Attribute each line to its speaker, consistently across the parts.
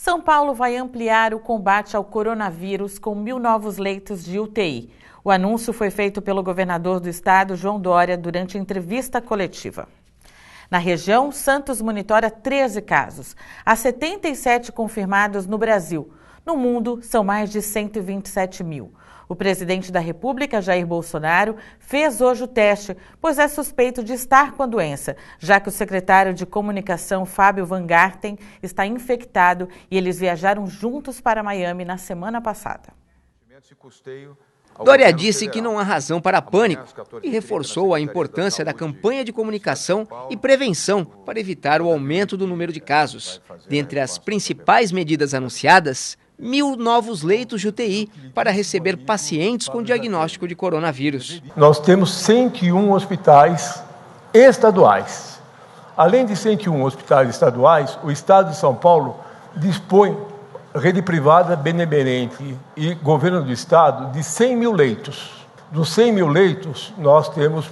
Speaker 1: São Paulo vai ampliar o combate ao coronavírus com 1.000 novos leitos de UTI. O anúncio foi feito pelo governador do estado, João Dória, durante entrevista coletiva. Na região, Santos monitora 13 casos. Há 77 confirmados no Brasil. No mundo, são mais de 127 mil. O presidente da República, Jair Bolsonaro, fez hoje o teste, pois é suspeito de estar com a doença, já que o secretário de Comunicação, Fábio Van Garten, está infectado e eles viajaram juntos para Miami na semana passada.
Speaker 2: Dória disse que não há razão para pânico e reforçou a importância da campanha de comunicação e prevenção para evitar o aumento do número de casos. Dentre as principais medidas anunciadas, 1.000 novos leitos de UTI para receber pacientes com diagnóstico de coronavírus.
Speaker 3: Nós temos 101 hospitais estaduais. Além de 101 hospitais estaduais, o Estado de São Paulo dispõe, rede privada benemerente e governo do Estado, de 100.000 leitos. Dos 100.000 leitos, nós atingimos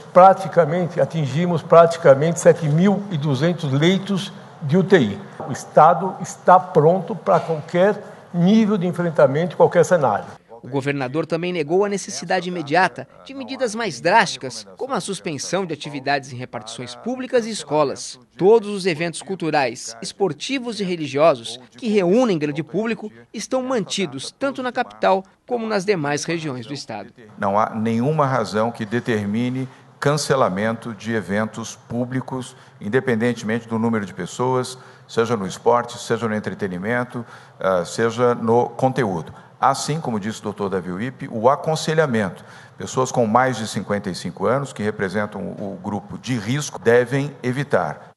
Speaker 3: praticamente 7.200 leitos de UTI. O Estado está pronto para qualquer nível de enfrentamento, qualquer cenário.
Speaker 2: O governador também negou a necessidade imediata de medidas mais drásticas, como a suspensão de atividades em repartições públicas e escolas. Todos os eventos culturais, esportivos e religiosos que reúnem grande público estão mantidos tanto na capital como nas demais regiões do estado.
Speaker 4: Não há nenhuma razão que determine cancelamento de eventos públicos, independentemente do número de pessoas, seja no esporte, seja no entretenimento, seja no conteúdo. Assim, como disse o doutor Davi Wippe, o aconselhamento. Pessoas com mais de 55 anos, que representam o grupo de risco, devem evitar.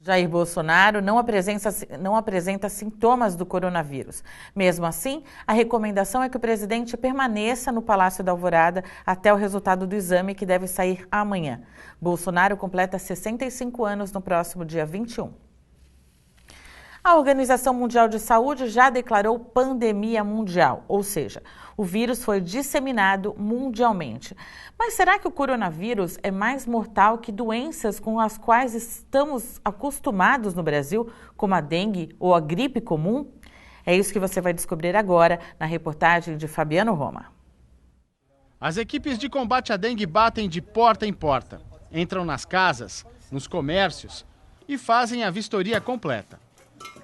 Speaker 1: Jair Bolsonaro não apresenta sintomas do coronavírus. Mesmo assim, a recomendação é que o presidente permaneça no Palácio da Alvorada até o resultado do exame, que deve sair amanhã. Bolsonaro completa 65 anos no próximo dia 21. A Organização Mundial de Saúde já declarou pandemia mundial, ou seja, o vírus foi disseminado mundialmente. Mas será que o coronavírus é mais mortal que doenças com as quais estamos acostumados no Brasil, como a dengue ou a gripe comum? É isso que você vai descobrir agora na reportagem de Fabiano Roma.
Speaker 5: As equipes de combate à dengue batem de porta em porta, entram nas casas, nos comércios e fazem a vistoria completa.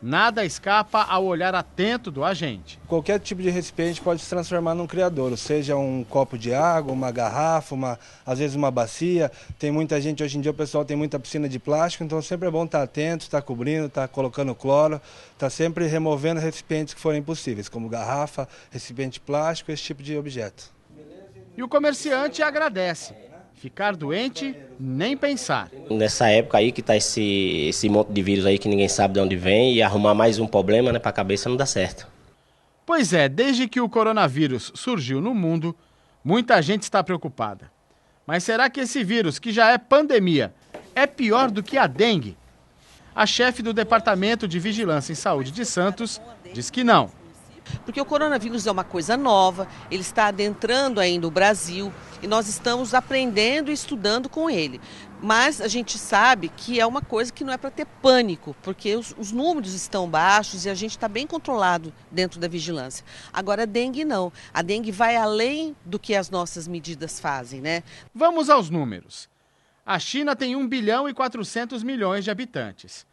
Speaker 5: Nada escapa ao olhar atento do agente.
Speaker 6: Qualquer tipo de recipiente pode se transformar num criadouro, seja um copo de água, uma garrafa, às vezes uma bacia. Tem muita gente, hoje em dia o pessoal tem muita piscina de plástico, então sempre é bom estar atento, estar cobrindo, estar colocando cloro, estar sempre removendo recipientes que forem possíveis, como garrafa, recipiente plástico, esse tipo de objeto.
Speaker 5: E o comerciante agradece. Ficar doente, nem pensar.
Speaker 7: Nessa época aí que está esse monte de vírus aí que ninguém sabe de onde vem, e arrumar mais um problema, né, para a cabeça não dá certo.
Speaker 5: Pois é, desde que o coronavírus surgiu no mundo, muita gente está preocupada. Mas será que esse vírus, que já é pandemia, é pior do que a dengue? A chefe do Departamento de Vigilância em Saúde de Santos diz que não.
Speaker 8: Porque o coronavírus é uma coisa nova, ele está adentrando ainda o Brasil e nós estamos aprendendo e estudando com ele. Mas a gente sabe que é uma coisa que não é para ter pânico, porque os números estão baixos e a gente está bem controlado dentro da vigilância. Agora a dengue não, a dengue vai além do que as nossas medidas fazem, né?
Speaker 5: Vamos aos números. A China tem 1 bilhão e 400 milhões de habitantes.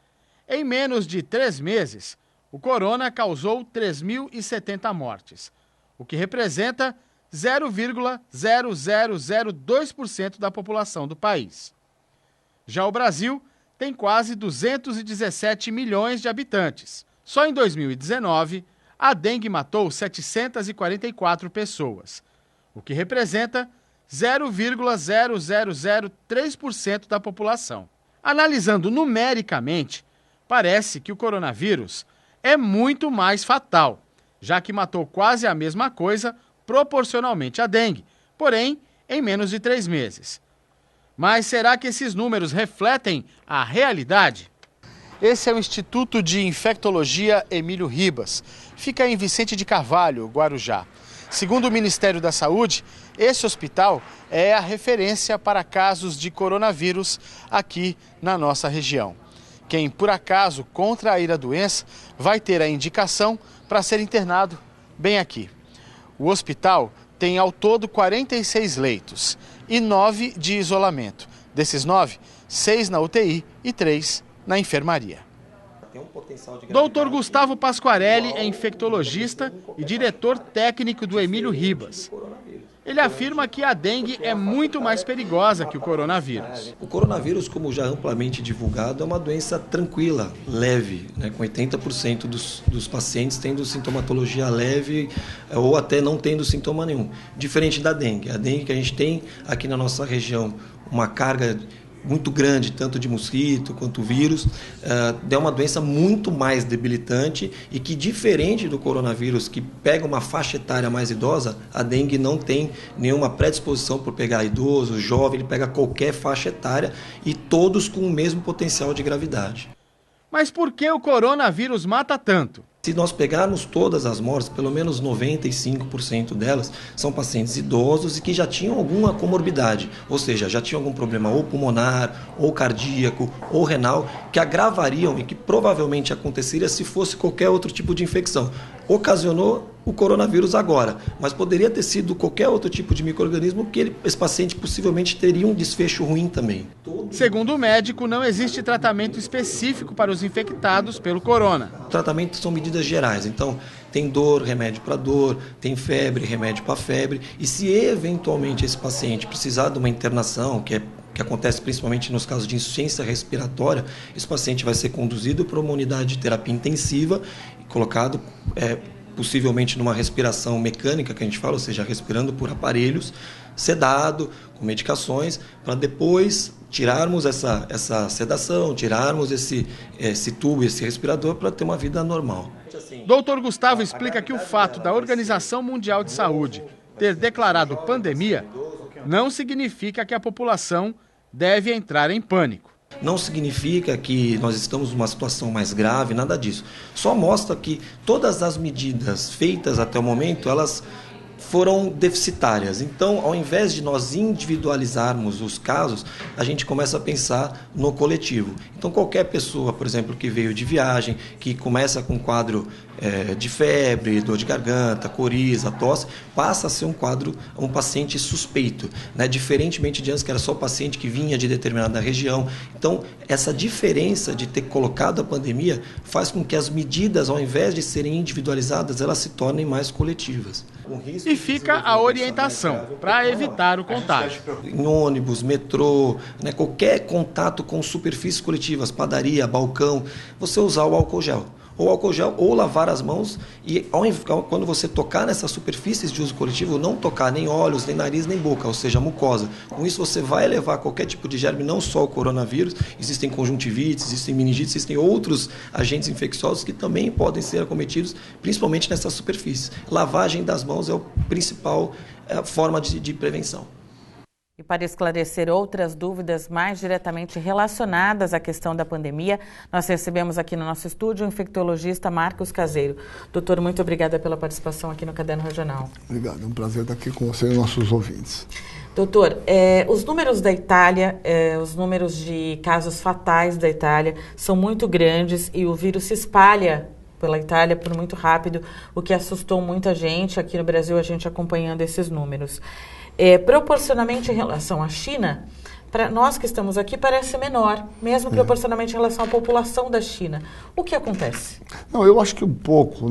Speaker 5: Em menos de 3 meses, o corona causou 3.070 mortes, o que representa 0,0002% da população do país. Já o Brasil tem quase 217 milhões de habitantes. Só em 2019, a dengue matou 744 pessoas, o que representa 0,0003% da população. Analisando numericamente, parece que o coronavírus é muito mais fatal, já que matou quase a mesma coisa proporcionalmente à dengue, porém em menos de 3 meses. Mas será que esses números refletem a realidade? Esse é o Instituto de Infectologia Emílio Ribas. Fica em Vicente de Carvalho, Guarujá. Segundo o Ministério da Saúde, esse hospital é a referência para casos de coronavírus aqui na nossa região. Quem, por acaso, contrair a doença, vai ter a indicação para ser internado bem aqui. O hospital tem ao todo 46 leitos e 9 de isolamento. Desses 9, 6 na UTI e 3 na enfermaria. Dr. Gustavo Pasquarelli é infectologista e diretor técnico do Emílio Ribas. Ele afirma que a dengue é muito mais perigosa que o coronavírus.
Speaker 9: O coronavírus, como já amplamente divulgado, é uma doença tranquila, leve, né, com 80% dos pacientes tendo sintomatologia leve ou até não tendo sintoma nenhum. Diferente da dengue. A dengue que a gente tem aqui na nossa região, uma carga muito grande, tanto de mosquito quanto vírus, é uma doença muito mais debilitante e que, diferente do coronavírus, que pega uma faixa etária mais idosa, a dengue não tem nenhuma predisposição por pegar idoso, jovem, ele pega qualquer faixa etária e todos com o mesmo potencial de gravidade.
Speaker 5: Mas por que o coronavírus mata tanto?
Speaker 9: Se nós pegarmos todas as mortes, pelo menos 95% delas são pacientes idosos e que já tinham alguma comorbidade, ou seja, já tinham algum problema ou pulmonar, ou cardíaco, ou renal, que agravariam e que provavelmente aconteceria se fosse qualquer outro tipo de infecção. Ocasionou o coronavírus agora, mas poderia ter sido qualquer outro tipo de micro-organismo que esse paciente possivelmente teria um desfecho ruim também.
Speaker 5: Segundo o médico, não existe tratamento específico para os infectados pelo corona.
Speaker 9: O tratamento são medidas gerais, então tem dor, remédio para dor, tem febre, remédio para febre, e se eventualmente esse paciente precisar de uma internação, que acontece principalmente nos casos de insuficiência respiratória, esse paciente vai ser conduzido para uma unidade de terapia intensiva e colocado possivelmente numa respiração mecânica, que a gente fala, ou seja, respirando por aparelhos, sedado, com medicações, para depois tirarmos essa sedação, tirarmos esse tubo, esse respirador, para ter uma vida normal.
Speaker 5: Dr. Gustavo explica que o fato da Organização Mundial de Saúde ter declarado pandemia não significa que a população deve entrar em pânico.
Speaker 9: Não significa que nós estamos numa situação mais grave, nada disso. Só mostra que todas as medidas feitas até o momento, elas foram deficitárias. Então, ao invés de nós individualizarmos os casos, a gente começa a pensar no coletivo. Então, qualquer pessoa, por exemplo, que veio de viagem, que começa com um quadro de febre, dor de garganta, coriza, tosse, passa a ser um paciente suspeito, né? Diferentemente de antes, que era só o paciente que vinha de determinada região. Então, essa diferença de ter colocado a pandemia faz com que as medidas, ao invés de serem individualizadas, elas se tornem mais coletivas.
Speaker 5: E fica a orientação para evitar o contágio.
Speaker 9: Em ônibus, metrô, né, qualquer contato com superfícies coletivas, padaria, balcão, você usar o álcool gel. Ou lavar as mãos e quando você tocar nessas superfícies de uso coletivo, não tocar nem olhos, nem nariz, nem boca, ou seja, mucosa. Com isso você vai levar qualquer tipo de germe, não só o coronavírus, existem conjuntivites, existem meningites, existem outros agentes infecciosos que também podem ser acometidos, principalmente nessas superfícies. Lavagem das mãos é a principal forma de prevenção.
Speaker 1: E para esclarecer outras dúvidas mais diretamente relacionadas à questão da pandemia, nós recebemos aqui no nosso estúdio o infectologista Marcos Caseiro. Doutor, muito obrigada pela participação aqui no Caderno Regional.
Speaker 10: Obrigado, é um prazer estar aqui com você e nossos ouvintes.
Speaker 1: Doutor, os números da Itália, os números de casos fatais da Itália são muito grandes e o vírus se espalha pela Itália por muito rápido, o que assustou muita gente. Aqui no Brasil, a gente acompanhando esses números. Proporcionalmente em relação à China, para nós que estamos aqui, parece menor, mesmo proporcionalmente em relação à população da China. O que acontece?
Speaker 10: Não, eu acho que um pouco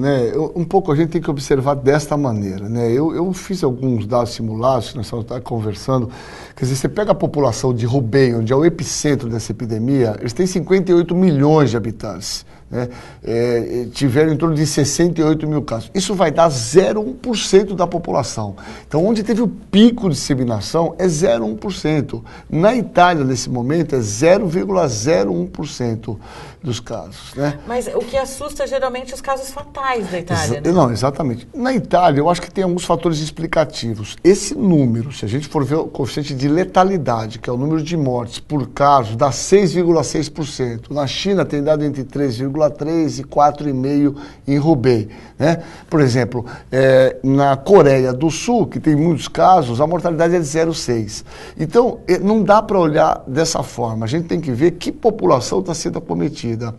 Speaker 10: a gente tem que observar desta maneira, né? Eu fiz alguns dados simulados, nós estamos conversando, quer dizer, você pega a população de Hubei, onde é o epicentro dessa epidemia, eles têm 58 milhões de habitantes. Né? Tiveram em torno de 68 mil casos. Isso vai dar 0,1% da população. Então, onde teve o pico de disseminação é 0,1%. Na Itália, nesse momento, é 0,01% dos casos. Né?
Speaker 1: Mas o que assusta geralmente os casos fatais da Itália, né?
Speaker 10: Não, exatamente. Na Itália, eu acho que tem alguns fatores explicativos. Esse número, se a gente for ver o coeficiente de letalidade, que é o número de mortes por caso, dá 6,6%. Na China tem dado entre 3,7% 3,3 e 4,5 em Hubei, né? Por exemplo, na Coreia do Sul, que tem muitos casos, a mortalidade é de 0,6. Então, não dá para olhar dessa forma. A gente tem que ver que população está sendo acometida.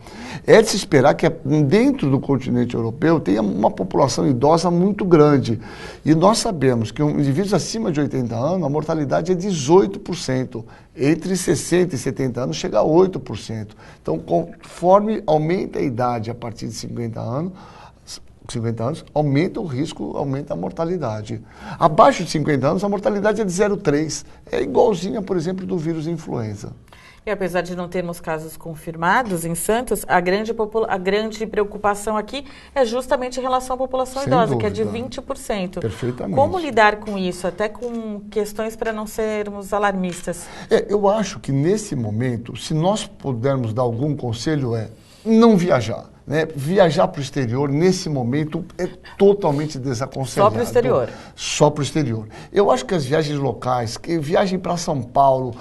Speaker 10: É de se esperar que dentro do continente europeu tenha uma população idosa muito grande. E nós sabemos que indivíduos acima de 80 anos, a mortalidade é 18%. Entre 60 e 70 anos chega a 8%. Então, conforme aumenta a idade a partir de 50 anos, aumenta o risco, aumenta a mortalidade. Abaixo de 50 anos, a mortalidade é de 0,3. É igualzinha, por exemplo, do vírus influenza.
Speaker 1: E apesar de não termos casos confirmados em Santos, a grande preocupação aqui é justamente em relação à população idosa, que é de 20%.
Speaker 10: Perfeitamente.
Speaker 1: Como lidar com isso, até com questões para não sermos alarmistas?
Speaker 10: Eu acho que nesse momento, se nós pudermos dar algum conselho, não viajar. Né? Viajar para o exterior, nesse momento, é totalmente desaconselhado.
Speaker 1: Só para o exterior?
Speaker 10: Só para o exterior. Eu acho que as viagens locais, viagem para São Paulo,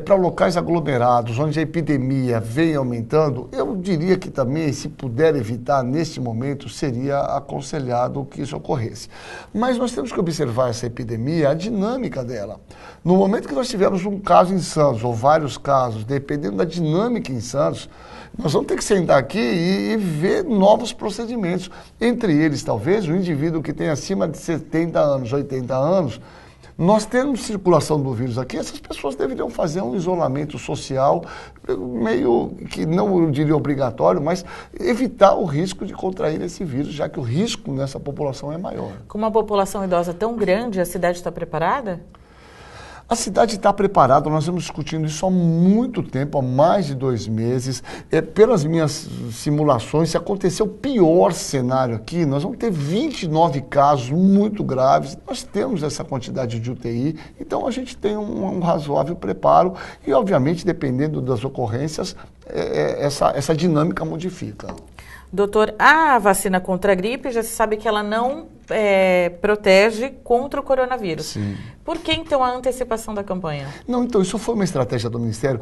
Speaker 10: para locais aglomerados, onde a epidemia vem aumentando, eu diria que também, se puder evitar, neste momento, seria aconselhado que isso ocorresse. Mas nós temos que observar essa epidemia, a dinâmica dela. No momento que nós tivermos um caso em Santos, ou vários casos, dependendo da dinâmica em Santos, nós vamos ter que sentar aqui e ver novos procedimentos. Entre eles, talvez, o indivíduo que tem acima de 70 anos, 80 anos, nós temos circulação do vírus aqui, essas pessoas deveriam fazer um isolamento social, meio que não eu diria obrigatório, mas evitar o risco de contrair esse vírus, já que o risco nessa população é maior.
Speaker 1: Com uma população idosa tão grande, a cidade está preparada?
Speaker 10: A cidade está preparada, nós estamos discutindo isso há muito tempo, há mais de 2 meses. Pelas minhas simulações, se acontecer o pior cenário aqui, nós vamos ter 29 casos muito graves. Nós temos essa quantidade de UTI, então a gente tem um razoável preparo e, obviamente, dependendo das ocorrências, essa dinâmica modifica.
Speaker 1: Doutor, a vacina contra a gripe, já se sabe que ela não protege contra o coronavírus.
Speaker 10: Sim.
Speaker 1: Por que, então, a antecipação da campanha?
Speaker 10: Não, então, isso foi uma estratégia do Ministério.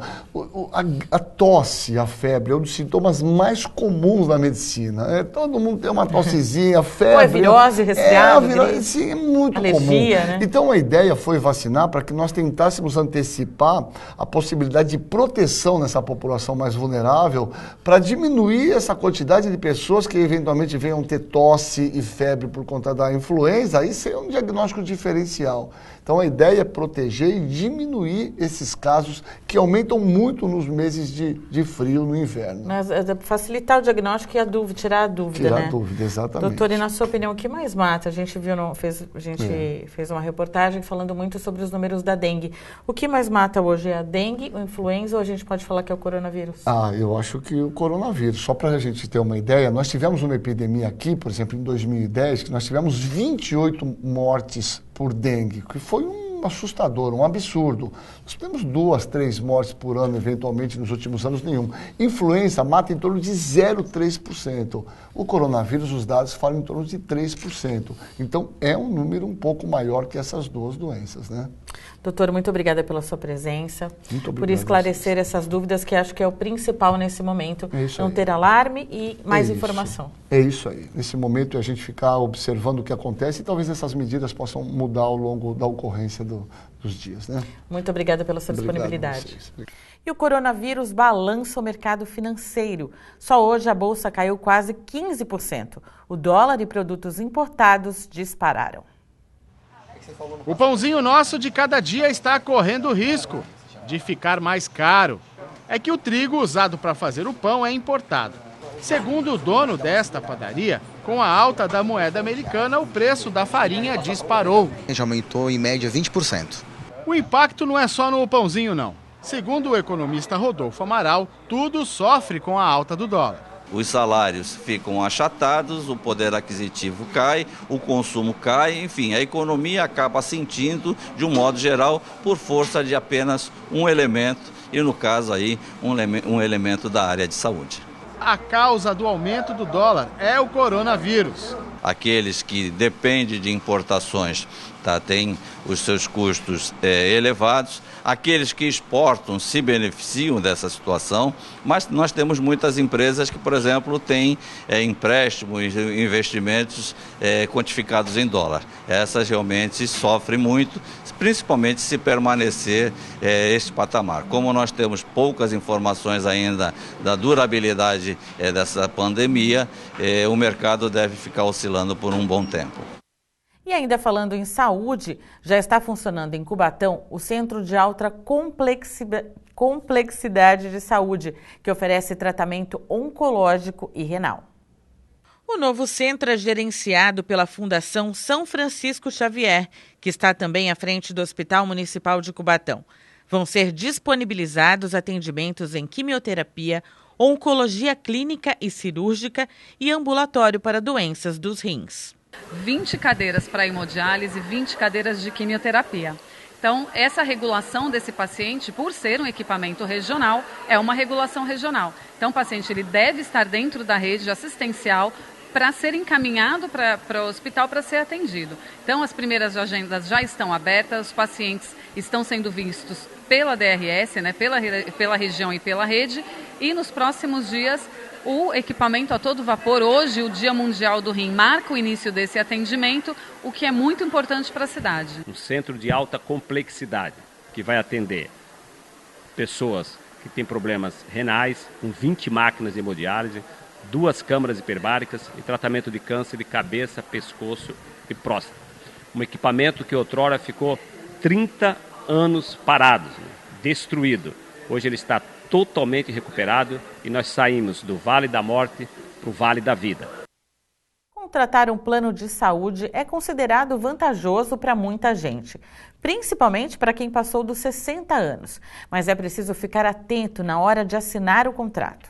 Speaker 10: A tosse, a febre, é um dos sintomas mais comuns na medicina. Todo mundo tem uma tossezinha, febre.
Speaker 1: Ou é virose, resfriado,
Speaker 10: sim, é muito
Speaker 1: alergia,
Speaker 10: comum.
Speaker 1: Né?
Speaker 10: Então, a ideia foi vacinar para que nós tentássemos antecipar a possibilidade de proteção nessa população mais vulnerável, para diminuir essa quantidade de pessoas que eventualmente venham ter tosse e febre por conta da influenza. Aí seria um diagnóstico diferencial. Então, a ideia é proteger e diminuir esses casos que aumentam muito nos meses de frio no inverno.
Speaker 1: Mas facilitar o diagnóstico e tirar a dúvida,
Speaker 10: Tirar
Speaker 1: né?
Speaker 10: a dúvida, exatamente.
Speaker 1: Doutor, e na sua opinião, o que mais mata? A gente fez uma reportagem falando muito sobre os números da dengue. O que mais mata hoje é a dengue, o influenza, ou a gente pode falar que é o coronavírus?
Speaker 10: Eu acho que o coronavírus. Só para a gente ter uma ideia, nós tivemos uma epidemia aqui, por exemplo, em 2010, que nós tivemos 28 mortes por dengue, que foi assustador, um absurdo. Nós temos 2, 3 mortes por ano, eventualmente, nos últimos anos, nenhum. Influenza mata em torno de 0,3%. O coronavírus, os dados falam em torno de 3%. Então, é um número um pouco maior que essas duas doenças, né?
Speaker 1: Doutor, muito obrigada pela sua presença,
Speaker 10: muito obrigado,
Speaker 1: por esclarecer essas dúvidas, que acho que é o principal nesse momento, não
Speaker 10: aí.
Speaker 1: Ter alarme e mais informação.
Speaker 10: É isso aí. Nesse momento, a gente ficar observando o que acontece e talvez essas medidas possam mudar ao longo da ocorrência dos dias, né?
Speaker 1: Muito obrigada pela sua disponibilidade. E o coronavírus balança o mercado financeiro. Só hoje a bolsa caiu quase 15%. O dólar e produtos importados dispararam.
Speaker 5: O pãozinho nosso de cada dia está correndo risco de ficar mais caro. É que o trigo usado para fazer o pão é importado. Segundo o dono desta padaria, com a alta da moeda americana, o preço da farinha disparou.
Speaker 11: Já aumentou em média 20%.
Speaker 5: O impacto não é só no pãozinho, não. Segundo o economista Rodolfo Amaral, tudo sofre com a alta do dólar.
Speaker 12: Os salários ficam achatados, o poder aquisitivo cai, o consumo cai, enfim, a economia acaba sentindo, de um modo geral, por força de apenas um elemento, e no caso aí, um elemento da área de saúde.
Speaker 5: A causa do aumento do dólar é o coronavírus.
Speaker 12: Aqueles que dependem de importações Tem os seus custos elevados. Aqueles que exportam se beneficiam dessa situação, mas nós temos muitas empresas que, por exemplo, têm empréstimos, investimentos quantificados em dólar. Essas realmente sofrem muito, principalmente se permanecer este patamar. Como nós temos poucas informações ainda da durabilidade dessa pandemia, o mercado deve ficar oscilando por um bom tempo.
Speaker 1: E ainda falando em saúde, já está funcionando em Cubatão o Centro de Alta Complexidade de Saúde, que oferece tratamento oncológico e renal. O novo centro é gerenciado pela Fundação São Francisco Xavier, que está também à frente do Hospital Municipal de Cubatão. Vão ser disponibilizados atendimentos em quimioterapia, oncologia clínica e cirúrgica e ambulatório para doenças dos rins.
Speaker 13: 20 cadeiras para hemodiálise e 20 cadeiras de quimioterapia. Então, essa regulação desse paciente, por ser um equipamento regional, é uma regulação regional. Então, o paciente ele deve estar dentro da rede assistencial para ser encaminhado para o hospital para ser atendido. Então, as primeiras agendas já estão abertas, os pacientes estão sendo vistos pela DRS, né, pela região e pela rede, e nos próximos dias o equipamento a todo vapor. Hoje, o Dia Mundial do Rim marca o início desse atendimento, o que é muito importante para a cidade.
Speaker 14: Um centro de alta complexidade, que vai atender pessoas que têm problemas renais, com 20 máquinas de hemodiálise, 2 câmaras hiperbáricas e tratamento de câncer de cabeça, pescoço e próstata. Um equipamento que outrora ficou 30 anos parado, destruído. Hoje ele está totalmente recuperado e nós saímos do Vale da Morte para o Vale da Vida.
Speaker 1: Contratar um plano de saúde é considerado vantajoso para muita gente, principalmente para quem passou dos 60 anos. Mas é preciso ficar atento na hora de assinar o contrato.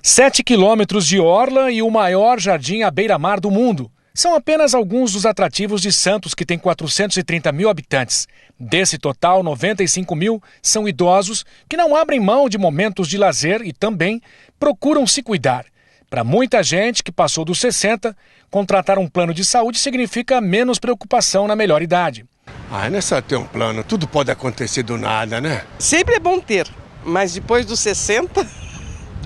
Speaker 15: 7 quilômetros de orla e o maior jardim à beira-mar do mundo. São apenas alguns dos atrativos de Santos, que tem 430 mil habitantes. Desse total, 95 mil são idosos que não abrem mão de momentos de lazer e também procuram se cuidar. Para muita gente que passou dos 60, contratar um plano de saúde significa menos preocupação na melhor idade.
Speaker 16: Não é só ter um plano, tudo pode acontecer do nada, né?
Speaker 17: Sempre é bom ter, mas depois dos 60,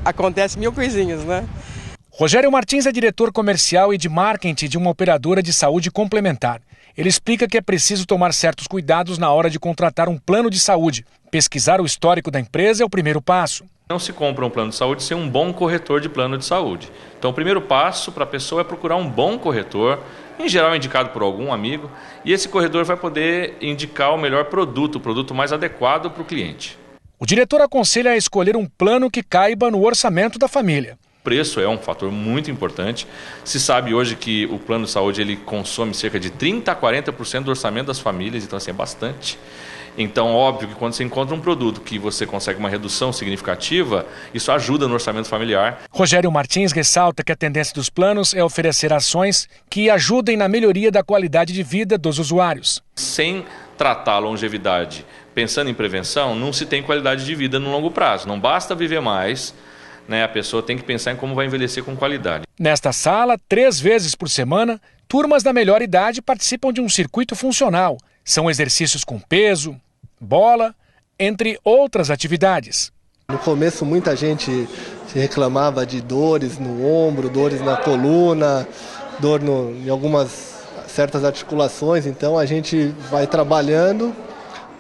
Speaker 17: acontece mil coisinhas, né?
Speaker 15: Rogério Martins é diretor comercial e de marketing de uma operadora de saúde complementar. Ele explica que é preciso tomar certos cuidados na hora de contratar um plano de saúde. Pesquisar o histórico da empresa é o primeiro passo.
Speaker 18: Não se compra um plano de saúde sem um bom corretor de plano de saúde. Então o primeiro passo para a pessoa é procurar um bom corretor, em geral indicado por algum amigo, e esse corretor vai poder indicar o melhor produto, o produto mais adequado para o cliente.
Speaker 15: O diretor aconselha a escolher um plano que caiba no orçamento da família.
Speaker 18: O preço é um fator muito importante. Se sabe hoje que o plano de saúde ele consome cerca de 30% a 40% do orçamento das famílias, então assim, é bastante. Então, óbvio que quando você encontra um produto que você consegue uma redução significativa, isso ajuda no orçamento familiar.
Speaker 15: Rogério Martins ressalta que a tendência dos planos é oferecer ações que ajudem na melhoria da qualidade de vida dos usuários.
Speaker 18: Sem tratar a longevidade pensando em prevenção, não se tem qualidade de vida no longo prazo. Não basta viver mais, né? A pessoa tem que pensar em como vai envelhecer com qualidade.
Speaker 15: Nesta sala, 3 vezes por semana, turmas da melhor idade participam de um circuito funcional. São exercícios com peso, bola, entre outras atividades.
Speaker 6: No começo muita gente se reclamava de dores no ombro, dores na coluna, dor em algumas certas articulações, então a gente vai trabalhando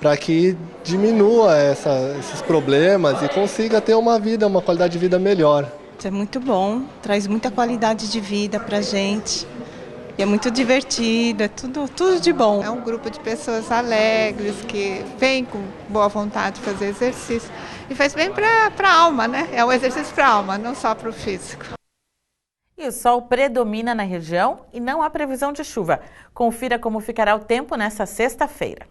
Speaker 6: para que diminua esses problemas e consiga ter uma qualidade de vida melhor.
Speaker 19: É muito bom, traz muita qualidade de vida para a gente. E é muito divertido, é tudo de bom.
Speaker 20: É um grupo de pessoas alegres que vêm com boa vontade de fazer exercício. E faz bem para a alma, né? É um exercício para a alma, não só para o físico.
Speaker 1: E o sol predomina na região e não há previsão de chuva. Confira como ficará o tempo nesta sexta-feira.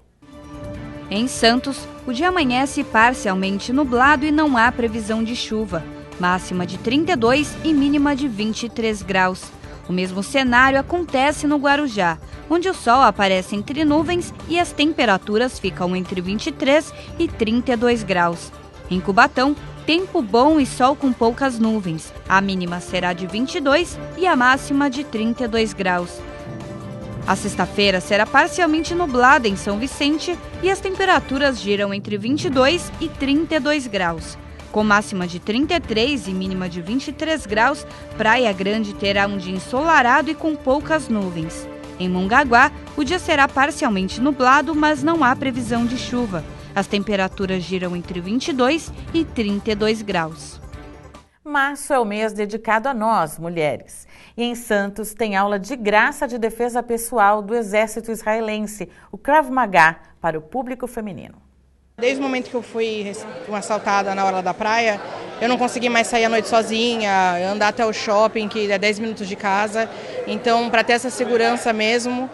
Speaker 21: Em Santos, o dia amanhece parcialmente nublado e não há previsão de chuva. Máxima de 32 e mínima de 23 graus. O mesmo cenário acontece no Guarujá, onde o sol aparece entre nuvens e as temperaturas ficam entre 23 e 32 graus. Em Cubatão, tempo bom e sol com poucas nuvens. A mínima será de 22 e a máxima de 32 graus. A sexta-feira será parcialmente nublada em São Vicente e as temperaturas giram entre 22 e 32 graus. Com máxima de 33 e mínima de 23 graus, Praia Grande terá um dia ensolarado e com poucas nuvens. Em Mongaguá, o dia será parcialmente nublado, mas não há previsão de chuva. As temperaturas giram entre 22 e 32 graus.
Speaker 1: Março é o mês dedicado a nós, mulheres. E em Santos tem aula de graça de defesa pessoal do exército israelense, o Krav Maga, para o público feminino.
Speaker 3: Desde o momento que eu fui assaltada na hora da praia, eu não consegui mais sair à noite sozinha, andar até o shopping, que é 10 minutos de casa. Então, para ter essa segurança mesmo,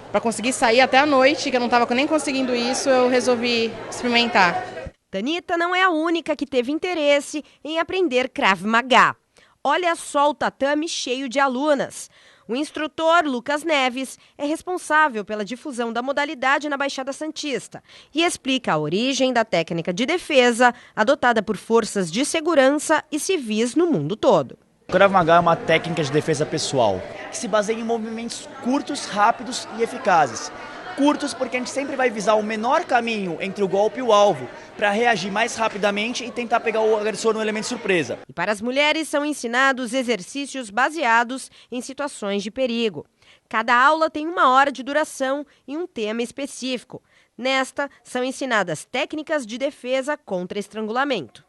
Speaker 3: para conseguir sair até a noite, que eu não estava nem conseguindo isso, eu resolvi experimentar.
Speaker 22: Tanita não é a única que teve interesse em aprender Krav Maga. Olha só o tatame cheio de alunas. O instrutor, Lucas Neves, é responsável pela difusão da modalidade na Baixada Santista e explica a origem da técnica de defesa adotada por forças de segurança e civis no mundo todo.
Speaker 23: O Krav Maga é uma técnica de defesa pessoal que se baseia em movimentos curtos, rápidos e eficazes. Curtos porque a gente sempre vai visar o menor caminho entre o golpe e o alvo para reagir mais rapidamente e tentar pegar o agressor no elemento surpresa.
Speaker 22: E para as mulheres são ensinados exercícios baseados em situações de perigo. Cada aula tem 1 hora de duração e um tema específico. Nesta, são ensinadas técnicas de defesa contra estrangulamento.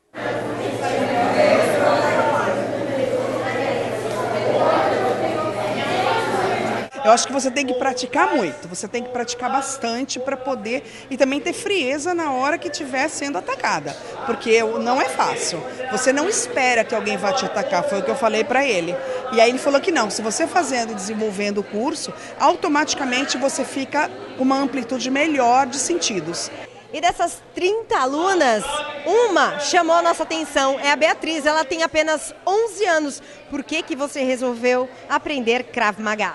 Speaker 24: Eu acho que você tem que praticar muito, você tem que praticar bastante para poder e também ter frieza na hora que estiver sendo atacada, porque não é fácil. Você não espera que alguém vá te atacar, foi o que eu falei para ele. E aí ele falou que não, se você fazendo e desenvolvendo o curso, automaticamente você fica com uma amplitude melhor de sentidos.
Speaker 22: E dessas 30 alunas, uma chamou a nossa atenção, é a Beatriz, ela tem apenas 11 anos. Por que você resolveu aprender Krav Maga?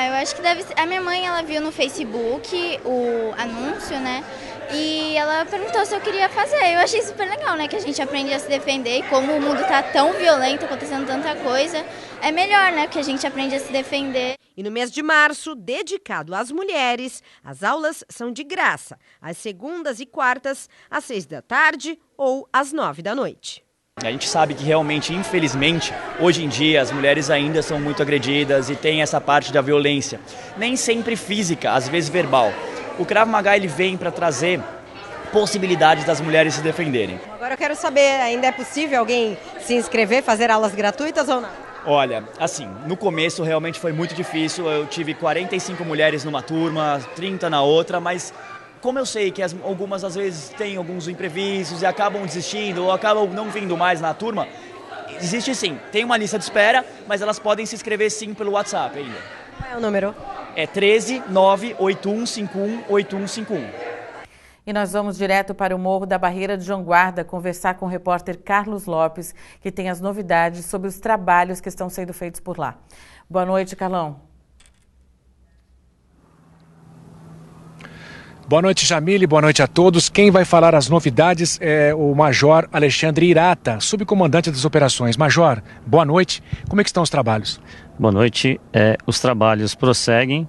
Speaker 25: Eu acho que deve ser. A minha mãe, ela viu no Facebook o anúncio, né? E ela perguntou se eu queria fazer. Eu achei super legal, né? Que a gente aprende a se defender e como o mundo tá tão violento, acontecendo tanta coisa, é melhor, né? Que a gente aprende a se defender.
Speaker 22: E no mês de março, dedicado às mulheres, as aulas são de graça, às segundas e quartas, às 6 da tarde ou às 9 da noite.
Speaker 23: A gente sabe que realmente, infelizmente, hoje em dia as mulheres ainda são muito agredidas e tem essa parte da violência, nem sempre física, às vezes verbal. O Krav Maga ele vem para trazer possibilidades das mulheres se defenderem.
Speaker 22: Agora eu quero saber, ainda é possível alguém se inscrever, fazer aulas gratuitas ou não?
Speaker 23: Olha, assim, no começo realmente foi muito difícil, eu tive 45 mulheres numa turma, 30 na outra, mas como eu sei que algumas às vezes têm alguns imprevistos e acabam desistindo ou acabam não vindo mais na turma, existe sim, tem uma lista de espera, mas elas podem se inscrever sim pelo WhatsApp ainda.
Speaker 22: Qual é o número?
Speaker 23: É 13 98151 8151.
Speaker 1: E nós vamos direto para o Morro da Barreira de João Guarda conversar com o repórter Carlos Lopes, que tem as novidades sobre os trabalhos que estão sendo feitos por lá. Boa noite, Carlão.
Speaker 15: Boa noite, Jamile. Boa noite a todos. Quem vai falar as novidades é o Major Alexandre Irata, subcomandante das operações. Major, boa noite. Como é que estão os trabalhos?
Speaker 26: Boa noite. Os trabalhos prosseguem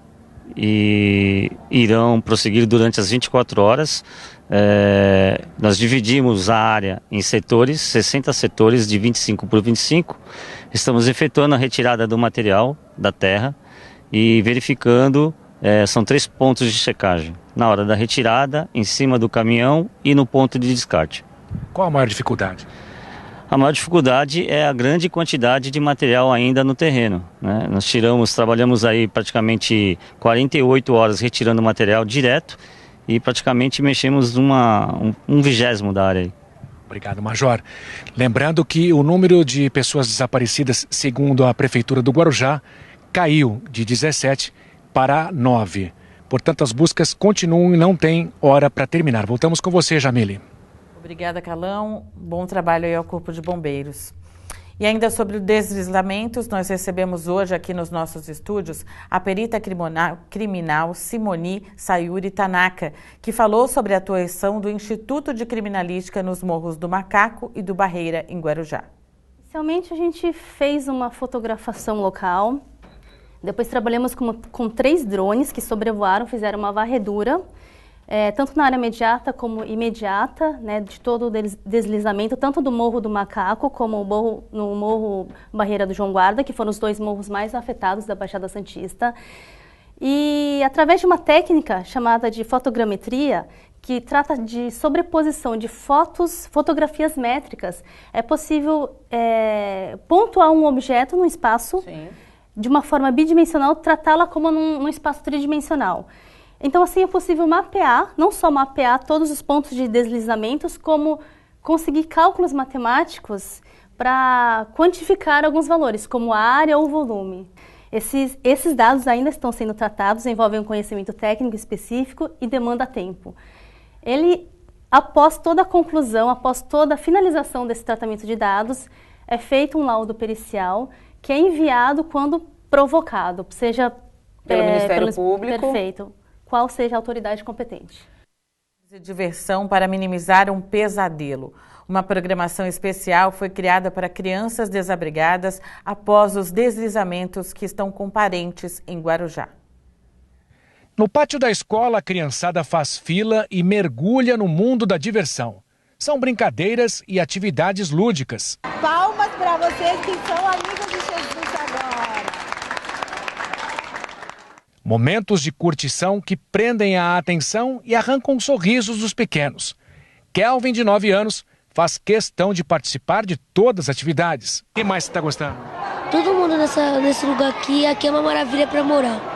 Speaker 26: e irão prosseguir durante as 24 horas. Nós dividimos a área em setores, 60 setores de 25 por 25. Estamos efetuando a retirada do material da terra e verificando, são 3 pontos de checagem. Na hora da retirada, em cima do caminhão e no ponto de descarte.
Speaker 15: Qual a maior dificuldade?
Speaker 26: A maior dificuldade é a grande quantidade de material ainda no terreno, né? Nós trabalhamos aí praticamente 48 horas retirando material direto e praticamente mexemos um 20º da área aí.
Speaker 15: Obrigado, Major. Lembrando que o número de pessoas desaparecidas, segundo a Prefeitura do Guarujá, caiu de 17 para 9. Portanto, as buscas continuam e não tem hora para terminar. Voltamos com você, Jamile.
Speaker 1: Obrigada, Carlão. Bom trabalho aí ao Corpo de Bombeiros. E ainda sobre deslizamentos, nós recebemos hoje aqui nos nossos estúdios a perita criminal Simone Sayuri Tanaka, que falou sobre a atuação do Instituto de Criminalística nos Morros do Macaco e do Barreira, em Guarujá.
Speaker 27: Inicialmente, a gente fez uma fotografação local
Speaker 2: Depois trabalhamos com 3 drones que sobrevoaram, fizeram uma varredura, tanto na área imediata como imediata, né, de todo o deslizamento, tanto do Morro do Macaco como no Morro Barreira do João Guarda, que foram os 2 morros mais afetados da Baixada Santista. E através de uma técnica chamada de fotogrametria, que trata de sobreposição de fotografias métricas, é possível pontuar um objeto num espaço, sim, de uma forma bidimensional, tratá-la como num espaço tridimensional. Então, assim, é possível mapear, não só mapear todos os pontos de deslizamentos, como conseguir cálculos matemáticos para quantificar alguns valores, como a área ou o volume. Esses dados ainda estão sendo tratados, envolvem um conhecimento técnico específico e demanda tempo. Após toda a conclusão, após toda a finalização desse tratamento de dados, é feito um laudo pericial que é enviado quando provocado, seja
Speaker 1: pelo Ministério Público.
Speaker 2: Perfeito. Qual seja a autoridade competente.
Speaker 1: Diversão para minimizar um pesadelo. Uma programação especial foi criada para crianças desabrigadas após os deslizamentos que estão com parentes em Guarujá.
Speaker 15: No pátio da escola, a criançada faz fila e mergulha no mundo da diversão. São brincadeiras e atividades lúdicas.
Speaker 4: Palmas para vocês que são amigos de Jesus agora.
Speaker 15: Momentos de curtição que prendem a atenção e arrancam sorrisos dos pequenos. Kelvin, de 9 anos, faz questão de participar de todas as atividades. O que mais você está gostando?
Speaker 7: Todo mundo nesse lugar aqui é uma maravilha para morar.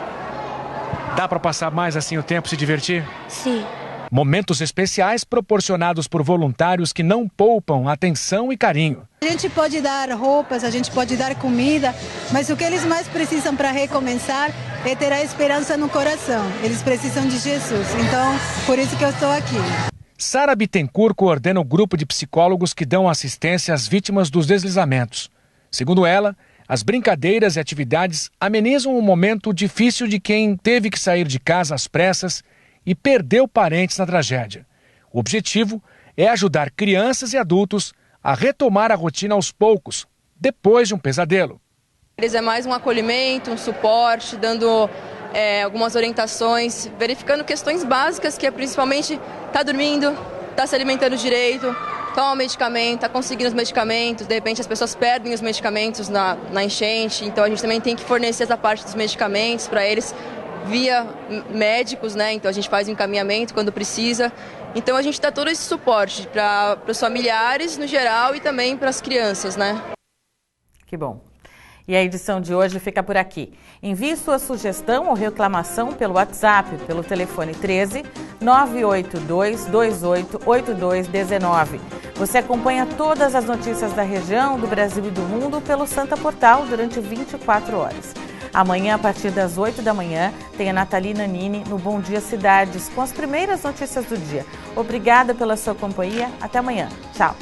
Speaker 15: Dá para passar mais assim o tempo, se divertir?
Speaker 7: Sim.
Speaker 15: Momentos especiais proporcionados por voluntários que não poupam atenção e carinho.
Speaker 4: A gente pode dar roupas, a gente pode dar comida, mas o que eles mais precisam para recomeçar é ter a esperança no coração. Eles precisam de Jesus, então por isso que eu estou aqui.
Speaker 15: Sara Bittencourt coordena o grupo de psicólogos que dão assistência às vítimas dos deslizamentos. Segundo ela, as brincadeiras e atividades amenizam um momento difícil de quem teve que sair de casa às pressas e perdeu parentes na tragédia. O objetivo é ajudar crianças e adultos a retomar a rotina aos poucos, depois de um pesadelo.
Speaker 8: Eles é mais um acolhimento, um suporte, dando algumas orientações, verificando questões básicas, que é principalmente tá dormindo, tá se alimentando direito, toma medicamento, tá conseguindo os medicamentos, de repente as pessoas perdem os medicamentos na enchente, então a gente também tem que fornecer essa parte dos medicamentos para eles via médicos, né? Então a gente faz o encaminhamento quando precisa. Então a gente dá todo esse suporte para os familiares no geral e também para as crianças, né?
Speaker 1: Que bom. E a edição de hoje fica por aqui. Envie sua sugestão ou reclamação pelo WhatsApp, pelo telefone 13 982 28 8219. Você acompanha todas as notícias da região, do Brasil e do mundo pelo Santa Portal durante 24 horas. Amanhã, a partir das 8 da manhã, tem a Nathalie Nanini no Bom Dia Cidades, com as primeiras notícias do dia. Obrigada pela sua companhia. Até amanhã. Tchau.